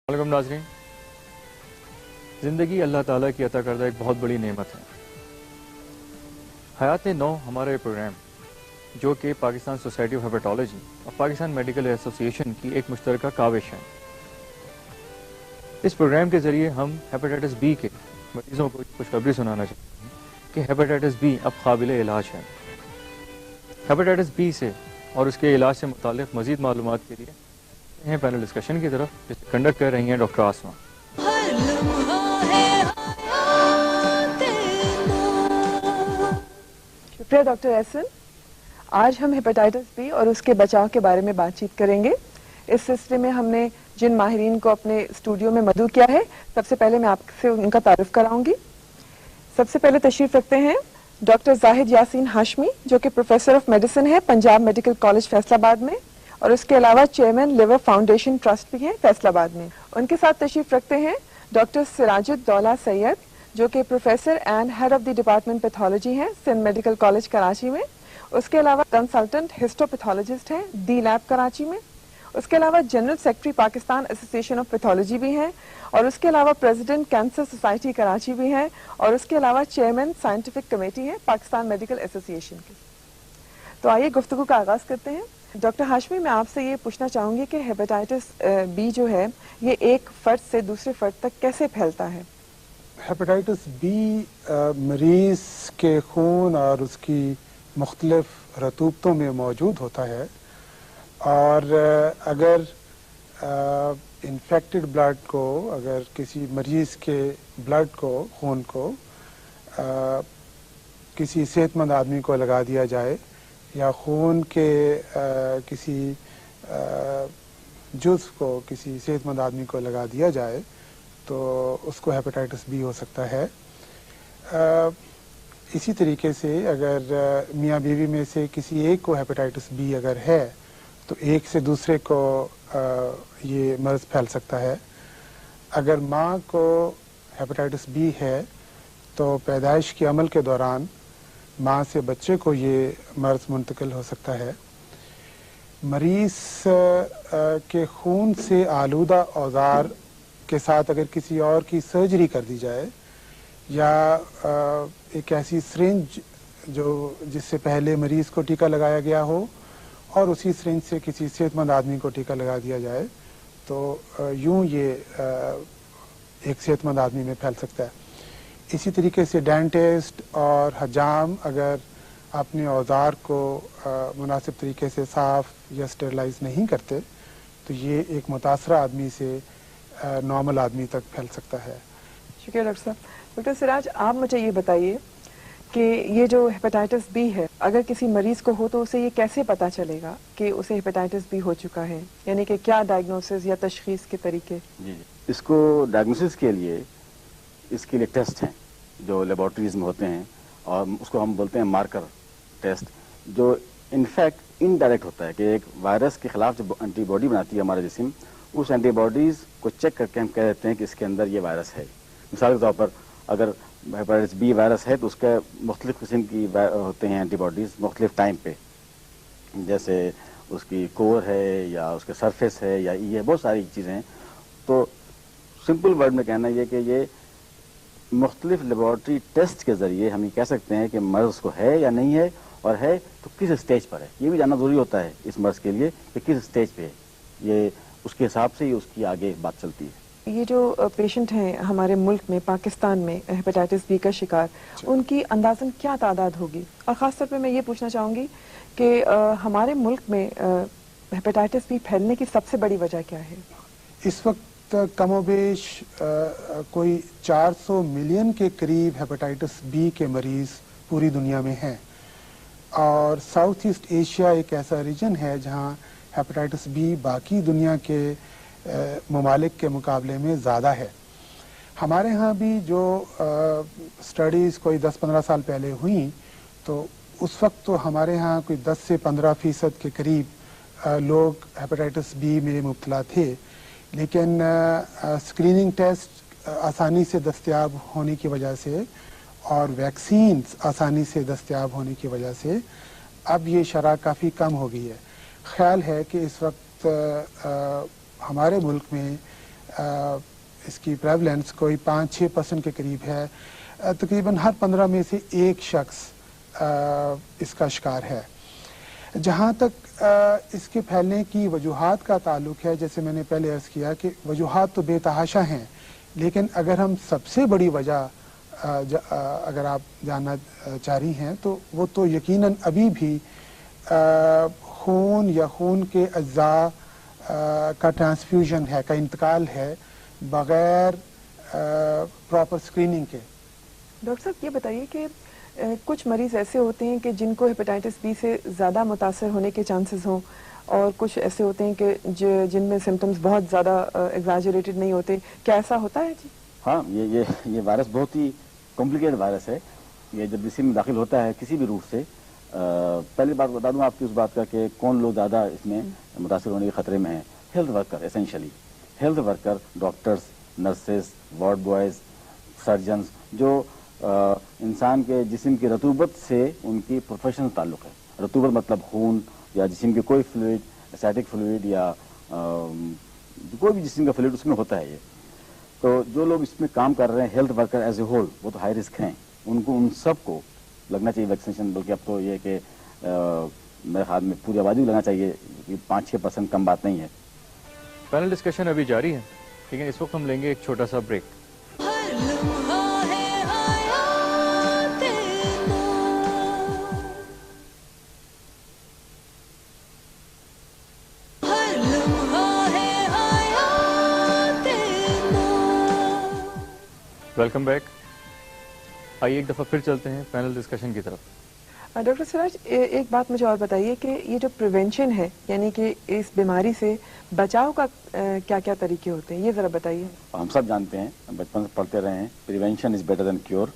وعلیکم ناظرین. زندگی اللہ تعالیٰ کی عطا کردہ ایک بہت بڑی نعمت ہے. حیات نو ہمارا یہ پروگرام جو کہ پاکستان سوسائٹی آف ہیپاٹالوجی اور پاکستان میڈیکل ایسوسی ایشن کی ایک مشترکہ کاوش ہے. اس پروگرام کے ذریعے ہم ہیپاٹائٹس بی کے مریضوں کو خوشخبری سنانا چاہتے ہیں کہ ہیپاٹائٹس بی اب قابل علاج ہے. ہیپاٹائٹس بی سے اور اس کے علاج سے متعلق مزید معلومات کے لیے ہیں پینل ڈسکشن کی طرف جسے کنڈکٹ کر رہی ہیں ڈاکٹر آسما. شکریہ ڈاکٹر احسن. آج ہم ہیپاٹائٹس بی اور اس کے بچاؤ کے بارے میں بات چیت کریں گے. اس سلسلے میں ہم نے جن ماہرین کو اپنے اسٹوڈیو میں مدعو کیا ہے سب سے پہلے میں آپ سے ان کا تعارف کراؤں گی. سب سے پہلے تشریف رکھتے ہیں ڈاکٹر زاہد یاسین ہاشمی جو کہ پروفیسر آف میڈیسن ہے پنجاب میڈیکل کالج فیصل آباد میں اور اس کے علاوہ چیئرمین لیور فاؤنڈیشن ٹرسٹ بھی ہیں فیصل آباد میں. ان کے ساتھ تشریف رکھتے ہیں ڈاکٹر سراج الدولہ سید جو کہ professor and head of the department pathology ہیں سندھ میڈیکل کالج کراچی میں. اس کے علاوہ کنسلٹنٹ ہسٹوپیتھولوجسٹ ہیں دی لیب کراچی میں. اس کے علاوہ جنرل سیکرٹری پاکستان ایسوسی ایشن آف پیتھولوجی بھی ہیں اور اس کے علاوہ پریزیڈنٹ کینسر سوسائٹی کراچی بھی ہیں اور اس کے علاوہ چیئرمین سائنٹیفک کمیٹی ہیں پاکستان میڈیکل ایسوسی ایشن کی. تو آئیے گفتگو کا آغاز کرتے ہیں. ڈاکٹر ہاشمی میں آپ سے یہ پوچھنا چاہوں گی کہ ہیپاٹائٹس بی جو ہے یہ ایک فرد سے دوسرے فرد تک کیسے پھیلتا ہے؟ ہیپاٹائٹس بی مریض کے خون اور اس کی مختلف رطوبتوں میں موجود ہوتا ہے اور اگر انفیکٹڈ بلڈ کو اگر کسی مریض کے بلڈ کو خون کو کسی صحت مند آدمی کو لگا دیا جائے یا خون کے کسی جزو کو کسی صحت مند آدمی کو لگا دیا جائے تو اس کو ہیپاٹائٹس بی ہو سکتا ہے. اسی طریقے سے اگر میاں بیوی میں سے کسی ایک کو ہیپاٹائٹس بی اگر ہے تو ایک سے دوسرے کو یہ مرض پھیل سکتا ہے. اگر ماں کو ہیپاٹائٹس بی ہے تو پیدائش کے عمل کے دوران ماں سے بچے کو یہ مرض منتقل ہو سکتا ہے. مریض کے خون سے آلودہ اوزار کے ساتھ اگر کسی اور کی سرجری کر دی جائے یا ایک ایسی سرنج جس سے پہلے مریض کو ٹیکہ لگایا گیا ہو اور اسی سرنج سے کسی صحت مند آدمی کو ٹیکہ لگا دیا جائے تو یوں یہ ایک صحت مند آدمی میں پھیل سکتا ہے. اسی طریقے سے ڈینٹسٹ اور حجام اگر اپنے اوزار کو مناسب طریقے سے صاف یا اسٹیرلائز نہیں کرتے تو یہ ایک متاثرہ آدمی سے نارمل آدمی تک پھیل سکتا ہے. شکریہ ڈاکٹر صاحب. ڈاکٹر سراج آپ مجھے یہ بتائیے کہ یہ جو ہیپاٹائٹس بی ہے اگر کسی مریض کو ہو تو اسے یہ کیسے پتا چلے گا کہ اسے ہیپاٹائٹس بی ہو چکا ہے؟ یعنی کہ کیا ڈائگنوسس یا تشخیص کے طریقے؟ جی اس کو ڈائگنوسس کے لیے ٹیسٹ ہیں جو لیبارٹریز میں ہوتے ہیں اور اس کو ہم بولتے ہیں مارکر ٹیسٹ جو انفیکٹ انڈائریکٹ ہوتا ہے کہ ایک وائرس کے خلاف جو اینٹی باڈی بناتی ہے ہمارا جسم اس اینٹی باڈیز کو چیک کر کے ہم کہہ دیتے ہیں کہ اس کے اندر یہ وائرس ہے. مثال کے طور پر اگر ہیپاٹائٹس بی وائرس ہے تو اس کے مختلف قسم کی ہوتے ہیں اینٹی باڈیز مختلف ٹائم پہ, جیسے اس کی کور ہے یا اس کے سرفیس ہے یا ای ہے, بہت ساری چیزیں ہیں. تو سمپل ورڈ میں کہنا یہ کہ یہ مختلف لیبارٹری ٹیسٹ کے ذریعے ہم یہ کہہ سکتے ہیں کہ مرض کو ہے یا نہیں ہے اور ہے تو کس اسٹیج پر ہے. یہ بھی جاننا ضروری ہوتا ہے اس مرض کے لیے کہ کس اسٹیج پہ ہے, یہ اس کے حساب سے ہی اس کی آگے بات چلتی ہے. یہ جو پیشنٹ ہیں ہمارے ملک میں پاکستان میں ہیپاٹائٹس بی کا شکار ان کی اندازاً کیا تعداد ہوگی؟ اور خاص طور پہ میں یہ پوچھنا چاہوں گی کہ ہمارے ملک میں ہیپاٹائٹس بی پھیلنے کی سب سے بڑی وجہ کیا ہے؟ اس وقت کم و بیش کوئی 400 ملین کے قریب ہیپاٹائٹس بی کے مریض پوری دنیا میں ہیں اور ساؤتھ ایسٹ ایشیا ایک ایسا ریجن ہے جہاں ہیپاٹائٹس بی باقی دنیا کے ممالک کے مقابلے میں زیادہ ہے. ہمارے ہاں بھی جو سٹڈیز کوئی 10-15 سال پہلے ہوئیں تو اس وقت تو ہمارے ہاں کوئی 10 سے 15% کے قریب لوگ ہیپاٹائٹس بی میں مبتلا تھے, لیکن اسکریننگ ٹیسٹ آسانی سے دستیاب ہونے کی وجہ سے اور ویکسینز آسانی سے دستیاب ہونے کی وجہ سے اب یہ شرح کافی کم ہو گئی ہے. خیال ہے کہ اس وقت ہمارے ملک میں اس کی پریولنس کوئی 5-6% کے قریب ہے. تقریباً ہر 15 میں سے ایک شخص اس کا شکار ہے. جہاں تک اس کے پھیلنے کی وجوہات کا تعلق ہے، جیسے میں نے پہلے عرض کیا کہ وجوہات تو بے تحاشا ہیں، لیکن اگر ہم سب سے بڑی وجہ اگر آپ جاننا چاہ رہی ہیں تو وہ تو یقیناً ابھی بھی خون یا خون کے اجزاء کا ٹرانسفیوژن ہے، کا انتقال ہے بغیر پراپر اسکریننگ کے. ڈاکٹر صاحب یہ بتائیے کہ کچھ مریض ایسے ہوتے ہیں کہ جن کو ہیپاٹائٹس بی سے زیادہ متاثر ہونے کے چانسز ہوں، اور کچھ ایسے ہوتے ہیں کہ جن میں سمٹمز بہت زیادہ ایگزاجریٹڈ نہیں ہوتے. کیا ایسا ہوتا ہے جی؟ ہاں، یہ وائرس بہت ہی کمپلیکیٹڈ وائرس ہے. یہ جب جسم میں داخل ہوتا ہے کسی بھی روٹ سے، پہلی بات بتا دوں آپ کی اس بات کا کہ کون لوگ زیادہ اس میں متاثر ہونے کے خطرے میں ہیں. Health worker, essentially health worker, doctors, nurses, ward boys, surgeons, جو انسان کے جسم کی رطوبت سے ان کی پروفیشنل تعلق ہے. رطوبت مطلب خون یا جسم کے کوئی فلوئڈ، اسٹیٹک فلوئڈ یا کوئی بھی جسم کا فلوئڈ اس میں ہوتا ہے. یہ تو جو لوگ اس میں کام کر رہے ہیں health worker as a whole, وہ تو ہائی رسک ہیں. ان سب کو لگنا چاہیے ویکسینیشن. بلکہ اب تو یہ کہ میرے خیال میں پوری آبادی کو لگنا چاہیے، 5-6% کم بات نہیں ہے. پینل ڈسکشن ابھی جاری ہے، لیکن اس وقت ہم لیں گے ایک چھوٹا سا بریک. Welcome back. آئیے ایک دفعہ پھر چلتے ہیں پینل ڈسکشن کی طرف. ڈاکٹر سراج، ایک بات مجھے اور بتائیے کہ یہ جو پریونشن ہے، یعنی کہ اس بیماری سے بچاؤ کا کیا کیا طریقے ہوتے ہیں، یہ ذرا بتائیے. ہم سب جانتے ہیں، بچپن سے پڑھتے رہے ہیں، prevention is better than cure.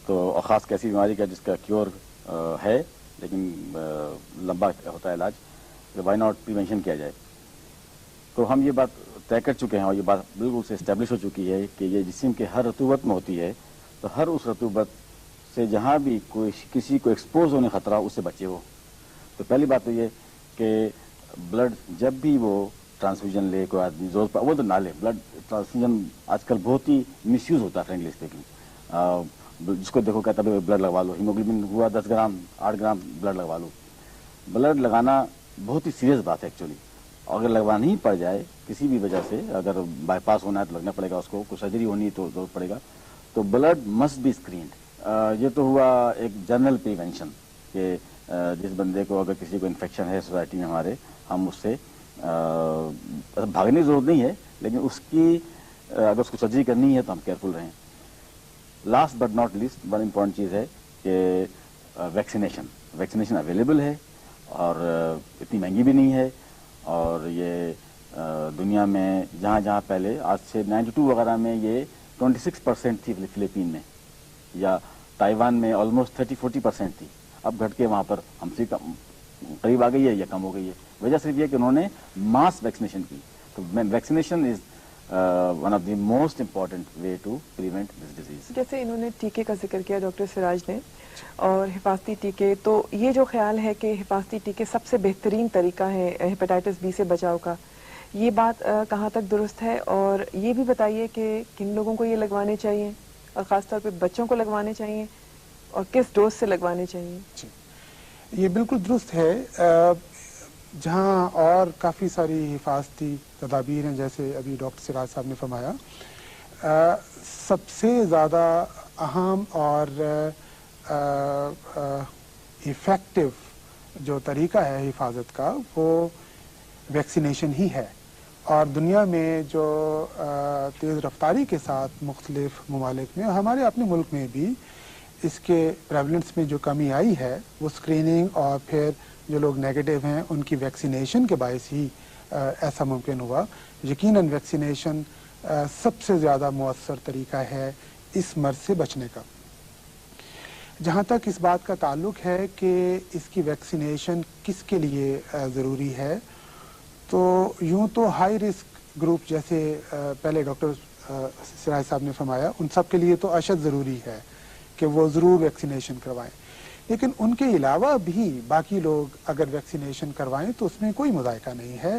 تو خاص کیسی بیماری کا جس کا کیور ہے لیکن لمبا ہوتا ہے علاج، تو وائی ناٹ پریونشن کیا جائے. تو ہم یہ بات طے کر چکے ہیں اور یہ بات بالکل سے اسٹیبلش ہو چکی ہے کہ یہ جسم کے ہر رطوبت میں ہوتی ہے. تو ہر اس رطوبت سے جہاں بھی کسی کو ایکسپوز ہونے خطرہ، اس سے بچے ہو. تو پہلی بات تو یہ کہ بلڈ جب بھی وہ ٹرانسفیوژن لے کوئی آدمی زور پر، وہ تو نہ لے. بلڈ ٹرانسفیوژن آج کل بہت ہی مس یوز ہوتا ہے فرینکلی اسپیکنگ. جس کو دیکھو کہتا ہے بلڈ لگوا لو، ہیموگلوبن ہوا 10 گرام 8 گرام بلڈ لگوا لو. بلڈ لگانا بہت ہی سیریس بات ہے ایکچولی. اگر لگوانا ہی پڑ جائے کسی بھی وجہ سے، اگر بائی پاس ہونا ہے تو لگنا پڑے گا، اس کو کوئی سرجری ہونی ہے تو ضرورت پڑے گا. تو بلڈ مسٹ بی اسکرینڈ. یہ تو ہوا ایک جنرل پریونشن کہ جس بندے کو اگر کسی کو انفیکشن ہے سوسائٹی میں ہمارے، ہم اس سے بھاگنے کی ضرورت نہیں ہے، لیکن اس کی اگر اس کو سرجری کرنی ہے تو ہم کیئرفل رہیں. Last but not least one important چیز ہے کہ ویکسینیشن اویلیبل ہے اور اتنی مہنگی بھی نہیں ہے. اور یہ دنیا میں جہاں جہاں پہلے آج سے 92 وغیرہ میں یہ 26% تھی فلپین میں، یا تائیوان میں آلموسٹ 30-40% تھی. اب گھٹ کے وہاں پر ہم سے قریب آ گئی ہے یا کم ہو گئی ہے. وجہ صرف یہ کہ انہوں نے ماس ویکسینیشن کی. تو vaccination is one of the most important way to prevent this disease. جیسے انہوں نے ٹیکے کا ذکر کیا ڈاکٹر سراج نے، اور حفاظتی ٹیکے، تو یہ جو خیال ہے کہ حفاظتی ٹیکے سب سے بہترین طریقہ ہے ہیپاٹائٹس بی سے بچاؤ کا، یہ بات کہاں تک درست ہے؟ اور یہ بھی بتائیے کہ کن لوگوں کو یہ لگوانے چاہیے، اور خاص طور پہ بچوں کو لگوانے چاہیے، اور کس ڈوز سے لگوانے چاہیے؟ یہ بالکل درست ہے. جہاں اور کافی ساری حفاظتی تدابیر ہیں، جیسے ابھی ڈاکٹر سراج صاحب نے فرمایا، سب سے زیادہ اہم اور ایفیکٹو جو طریقہ ہے حفاظت کا وہ ویکسینیشن ہی ہے. اور دنیا میں جو تیز رفتاری کے ساتھ مختلف ممالک میں، ہمارے اپنے ملک میں بھی اس کے پریولنس میں جو کمی آئی ہے، وہ اسکریننگ اور پھر جو لوگ نیگیٹو ہیں ان کی ویکسینیشن کے باعث ہی ایسا ممکن ہوا. یقیناً ویکسینیشن سب سے زیادہ مؤثر طریقہ ہے اس مرض سے بچنے کا. جہاں تک اس بات کا تعلق ہے کہ اس کی ویکسینیشن کس کے لیے ضروری ہے، تو یوں تو ہائی رسک گروپ جیسے پہلے ڈاکٹر سراج صاحب نے فرمایا، ان سب کے لیے تو اشد ضروری ہے کہ وہ ضرور ویکسینیشن کروائیں. لیکن ان کے علاوہ بھی باقی لوگ اگر ویکسینیشن کروائیں تو اس میں کوئی مذائقہ نہیں ہے.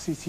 cc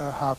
½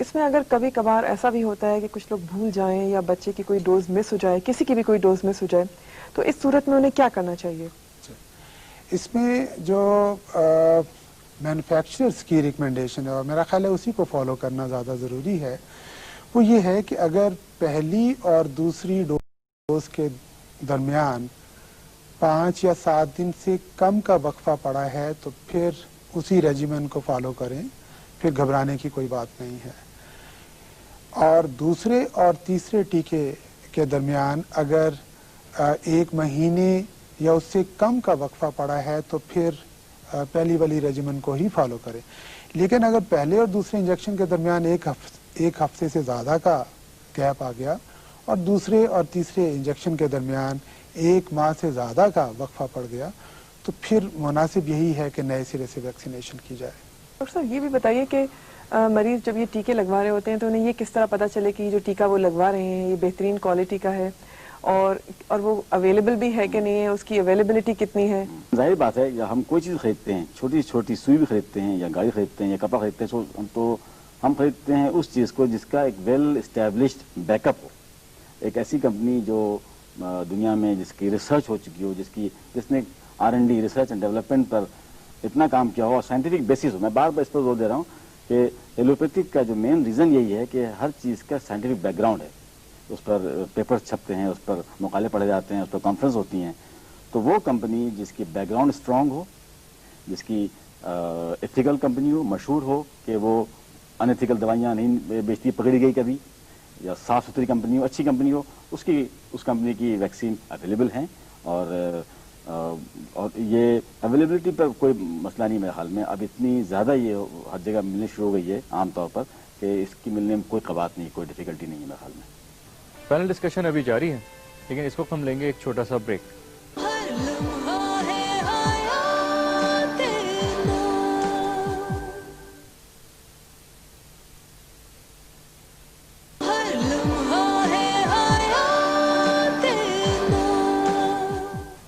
اس میں اگر کبھی کبھار ایسا بھی ہوتا ہے کہ کچھ لوگ بھول جائیں یا بچے کی کوئی ڈوز مس ہو جائے، کسی کی بھی کوئی ڈوز مس ہو جائے، تو اس صورت میں انہیں کیا کرنا چاہیے؟ اس میں جو مینوفیکچررز کی ریکمنڈیشن ہے اور میرا خیال ہے اسی کو فالو کرنا زیادہ ضروری ہے، وہ یہ ہے کہ اگر پہلی اور دوسری ڈوز کے درمیان 5 یا 7 دن سے کم کا وقفہ پڑا ہے تو پھر اسی ریجیمن کو فالو کریں، پھر گھبرانے کی کوئی بات نہیں ہے. اور دوسرے اور تیسرے ٹیکے کے درمیان اگر 1 مہینے یا اس سے کم کا وقفہ پڑا ہے تو پھر پہلی والی ریجیمن کو ہی فالو کریں. لیکن اگر پہلے اور دوسرے انجیکشن کے درمیان ایک ہفتے سے زیادہ کا گیپ آ گیا اور دوسرے اور تیسرے انجیکشن کے درمیان 1 ماہ سے زیادہ کا وقفہ پڑ گیا تو پھر مناسب یہی ہے کہ نئے سرے سے ویکسینیشن کی جائے. ڈاکٹر صاحب یہ بھی بتائیے کہ مریض جب یہ ٹیکے لگوا رہے ہوتے ہیں تو انہیں یہ کس طرح پتہ چلے کہ یہ جو ٹیکہ وہ لگوا رہے ہیں یہ بہترین کوالٹی کا ہے اور وہ اویلیبل بھی ہے کہ نہیں ہے، اس کی اویلیبلٹی کتنی ہے؟ ظاہر بات ہے ہم کوئی چیز خریدتے ہیں، چھوٹی چھوٹی سوئی بھی خریدتے ہیں یا گاڑی خریدتے ہیں یا کپڑا خریدتے ہیں تو ہم خریدتے ہیں اس چیز کو جس کا ایک ویل اسٹیبلشڈ بیک اپ ہو. ایک ایسی کمپنی جو دنیا میں جس کی ریسرچ ہو چکی ہو، جس نے R&D ریسرچ اینڈ ڈیولپمنٹ پر اتنا کام کیا ہو اور سائنٹیفک بیسس ہو. میں بار بار اس پر زور دے رہا ہوں کہ ایلوپیتھک کا جو مین ریزن یہی ہے کہ ہر چیز کا سائنٹیفک بیک گراؤنڈ ہے، اس پر پیپرز چھپتے ہیں، اس پر مقالے پڑھے جاتے ہیں، اس پر کانفرنس ہوتی ہیں. تو وہ کمپنی جس کی بیک گراؤنڈ اسٹرانگ ہو، جس کی ایتھیکل کمپنی ہو، مشہور ہو کہ وہ ان ایتھیکل دوائیاں نہیں بیچتی، پکڑی گئی کبھی، یا صاف ستھری کمپنی ہو، اچھی کمپنی ہو، اس کمپنی کی ویکسین اویلیبل ہیں. اور یہ اویلیبلٹی پر کوئی مسئلہ نہیں میرے خیال میں. اب اتنی زیادہ یہ ہر جگہ ملنے شروع ہو گئی ہے عام طور پر کہ اس کی ملنے میں کوئی قباط نہیں، کوئی ڈیفیکلٹی نہیں ہے میرے خیال میں. پینل ڈسکشن ابھی جاری ہے لیکن اس وقت ہم لیں گے ایک چھوٹا سا بریک.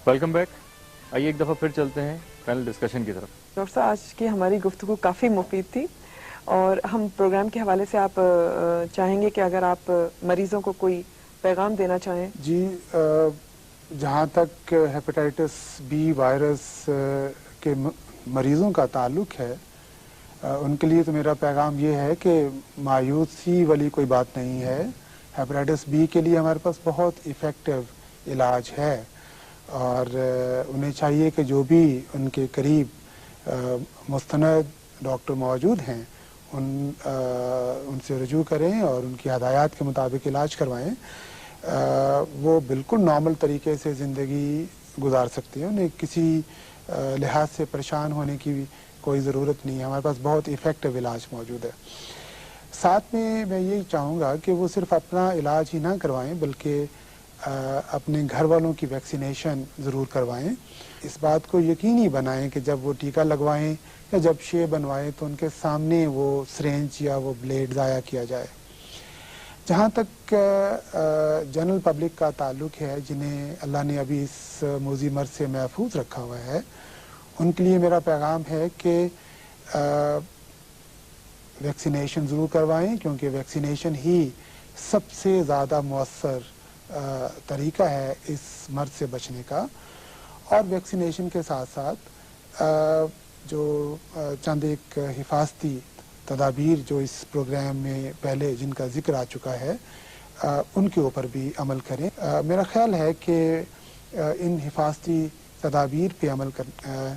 Welcome back. آئیے ایک دفعہ پھر چلتے ہیں پینل ڈسکشن کی طرف. ڈاکٹر صاحب آج کی ہماری گفتگو کافی مفید تھی اور ہم پروگرام کے حوالے سے آپ چاہیں گے کہ اگر آپ مریضوں کو کوئی پیغام دینا چاہیں. جی جہاں تک ہیپاٹائٹس بی وائرس کے مریضوں کا تعلق ہے ان کے لیے تو میرا پیغام یہ ہے کہ مایوسی والی کوئی بات نہیں ہے. ہیپاٹائٹس بی کے لیے ہمارے پاس بہت ایفیکٹو علاج ہے اور انہیں چاہیے کہ جو بھی ان کے قریب مستند ڈاکٹر موجود ہیں ان سے رجوع کریں اور ان کی ہدایات کے مطابق علاج کروائیں. وہ بالکل نارمل طریقے سے زندگی گزار سکتے ہیں، انہیں کسی لحاظ سے پریشان ہونے کی کوئی ضرورت نہیں ہے. ہمارے پاس بہت ایفیکٹو علاج موجود ہے. ساتھ میں یہی چاہوں گا کہ وہ صرف اپنا علاج ہی نہ کروائیں بلکہ اپنے گھر والوں کی ویکسینیشن ضرور کروائیں. اس بات کو یقینی بنائیں کہ جب وہ ٹیکہ لگوائیں یا جب شے بنوائیں تو ان کے سامنے وہ سرنج یا وہ بلیڈ ضائع کیا جائے. جہاں تک جنرل پبلک کا تعلق ہے جنہیں اللہ نے ابھی اس موذی مرض سے محفوظ رکھا ہوا ہے، ان کے لیے میرا پیغام ہے کہ ویکسینیشن ضرور کروائیں کیونکہ ویکسینیشن ہی سب سے زیادہ مؤثر طریقہ ہے اس مرض سے بچنے کا. اور ویکسینیشن کے ساتھ ساتھ جو چند ایک حفاظتی تدابیر جو اس پروگرام میں پہلے جن کا ذکر آ چکا ہے ان کے اوپر بھی عمل کریں. میرا خیال ہے کہ ان حفاظتی تدابیر پہ عمل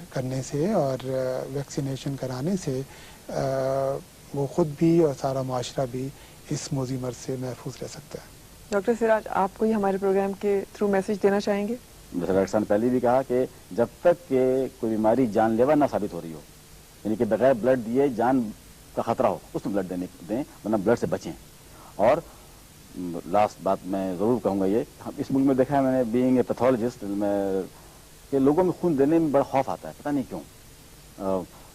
کرنے سے اور ویکسینیشن کرانے سے وہ خود بھی اور سارا معاشرہ بھی اس موذی مرض سے محفوظ رہ سکتا ہے. ڈاکٹر سراج آپ کوئی ہمارے پروگرام کے تھرو میسج دینا چاہیں گے؟ جیسا ڈاکٹر صاحب نے پہلے بھی کہا کہ جب تک کہ کوئی بیماری جان لیوا نہ ثابت ہو رہی ہو، یعنی کہ بغیر بلڈ دیے جان کا خطرہ ہو، اس میں بلڈ دیں ورنہ بلڈ سے بچیں. اور لاسٹ بات میں ضرور کہوں گا یہ اس ملک میں دیکھا ہے میں نے بینگ اے پیتھولوجسٹ کہ لوگوں میں خون دینے میں بڑا خوف آتا ہے، پتہ نہیں کیوں.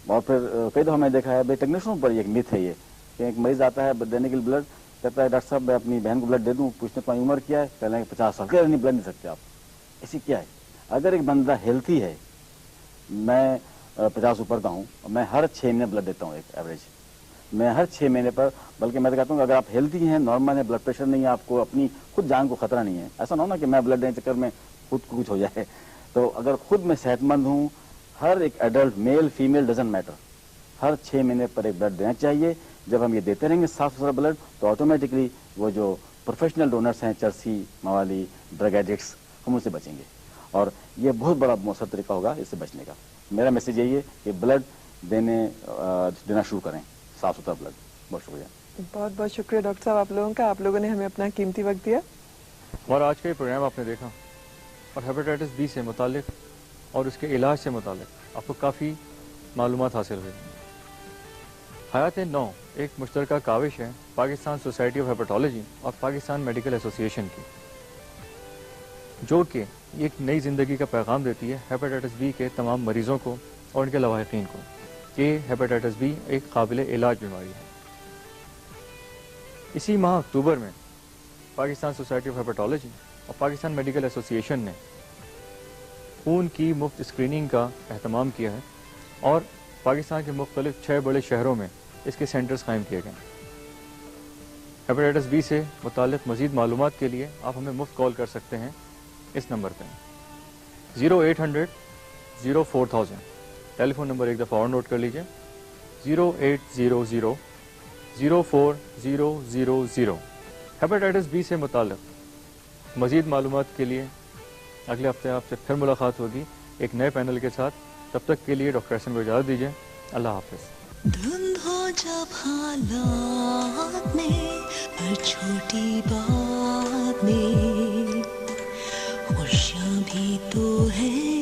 اور پھر کئی دفعہ میں نے دیکھا ہے بھائی ٹیکنیشنوں پر ایک میتھ ہے یہ کہ ایک مریض آتا ہے دینے کے لیے بلڈ، کہتا ہے ڈاکٹر صاحب میں اپنی بہن کو بلڈ دے دوں، پوچھنے تمہاری عمر کیا ہے، کہہ لیں کہ 50 سال. نہیں بلڈ دے سکتے آپ. ایسی کیا ہے؟ اگر ایک بندہ ہیلتھی ہے، میں 50 اوپر کا ہوں اور میں ہر 6 مہینے بلڈ دیتا ہوں ایک ایوریج، میں ہر 6 مہینے پر، بلکہ میں تو کہتا ہوں کہ اگر آپ ہیلتھی ہیں، نارمل ہیں، بلڈ پریشر نہیں ہے آپ کو، اپنی خود جان کو خطرہ نہیں ہے، ایسا نہ ہونا کہ میں بلڈ دینے کے چکر میں خود کو کچھ ہو جائے، تو اگر خود میں صحت مند ہوں، ہر ایک adult male female doesn't matter, ہر 6 مہینے پر ایک بلڈ دینا چاہیے. جب ہم یہ دیتے رہیں گے صاف ستھرا بلڈ تو آٹومیٹکلی وہ جو پروفیشنل ڈونرس ہیں، چرسی موالی، ڈرگ ایڈکٹس، ہم ان سے بچیں گے، اور یہ بہت بڑا مؤثر طریقہ ہوگا اس سے بچنے کا. میرا میسج یہی ہے کہ بلڈ دینا شروع کریں، صاف ستھرا بلڈ. بہت شکریہ. بہت بہت شکریہ ڈاکٹر صاحب آپ لوگوں کا، آپ لوگوں نے ہمیں اپنا قیمتی وقت دیا. اور آج کا یہ پروگرام آپ نے دیکھا اور ہیپیٹائٹس بی سے متعلق اور اس کے علاج سے متعلق آپ کو کافی معلومات حاصل ہوئی. حیات نو ایک مشترکہ کاوش ہے پاکستان سوسائٹی آف ہیپاٹالوجی اور پاکستان میڈیکل ایسوسی ایشن کی، جو کہ ایک نئی زندگی کا پیغام دیتی ہے ہیپیٹائٹس بی کے تمام مریضوں کو اور ان کے لواحقین کو کہ ہیپیٹائٹس بی ایک قابل علاج بیماری ہے. اسی ماہ اکتوبر میں پاکستان سوسائٹی آف ہیپاٹالوجی اور پاکستان میڈیکل ایسوسی ایشن نے خون کی مفت اسکریننگ کا اہتمام کیا ہے اور پاکستان کے مختلف 6 بڑے شہروں میں اس کے سینٹرز قائم کیے گئے. ہیپیٹائٹس بی سے متعلق مزید معلومات کے لیے آپ ہمیں مفت کال کر سکتے ہیں اس نمبر پہ 0800 04000. ٹیلی فون نمبر ایک دفعہ اور نوٹ کر لیجئے 0800 04000. ہیپیٹائٹس بی سے متعلق مزید معلومات کے لیے اگلے ہفتے آپ سے پھر ملاقات ہوگی ایک نئے پینل کے ساتھ. تب تک کے لیے ڈاکٹر احسن کو اجازت دیجیے. اللہ حافظ. دھند ہو جب حالات میں ہر چھوٹی بات میں خوشیاں بھی تو ہے